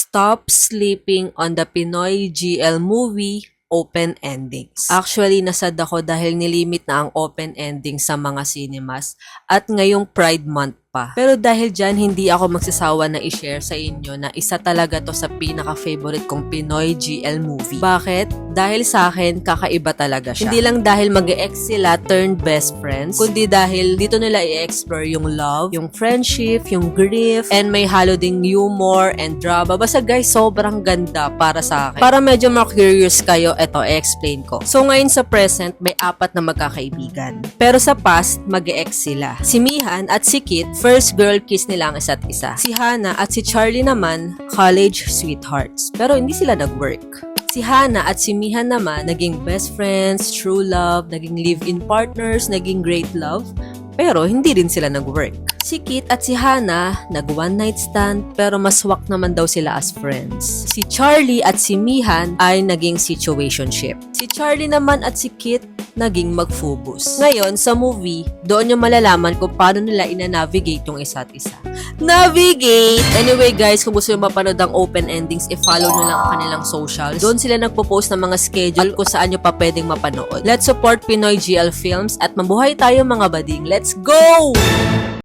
Stop sleeping on the Pinoy GL movie open endings. Actually, nasad ako dahil nilimit na ang open ending sa mga cinemas at ngayong Pride Month pa. Pero dahil dyan, hindi ako magsasawa na i-share sa inyo na isa talaga to sa pinaka-favorite kong Pinoy GL movie. Bakit? Dahil sa akin, kakaiba talaga siya. Hindi lang dahil mag-e-ex sila turned best friends, kundi dahil dito nila i-explore yung love, yung friendship, yung grief, and may halo ding humor and drama. Basta guys, sobrang ganda para sa akin. Para medyo more curious kayo, eto, i-explain ko. So ngayon sa present, may 4 na magkakaibigan. Pero sa past, mag-e-ex sila. Si Mihan at si Kit, first girl kiss nila ang isa't isa. Si Hannah at si Charlie naman, college sweethearts. Pero hindi sila nag-work. Si Hannah at si Mihan naman, naging best friends, true love, naging live-in partners, naging great love. Pero hindi rin sila nag-work. Si Kit at si Hannah, nag-one night stand, pero maswak naman daw sila as friends. Si Charlie at si Mihan ay naging situationship. Si Charlie naman at si Kit, naging magfubus. Ngayon, sa movie, doon nyo malalaman kung paano nila ina-navigate yung isa't isa. Navigate! Anyway guys, kung gusto nyo mapanood ang open endings, i-follow nyo lang ang kanilang socials. Doon sila nagpo-post ng mga schedule kung saan nyo pa pwedeng mapanood. Let's support Pinoy GL Films at mabuhay tayo mga bading. Let's go!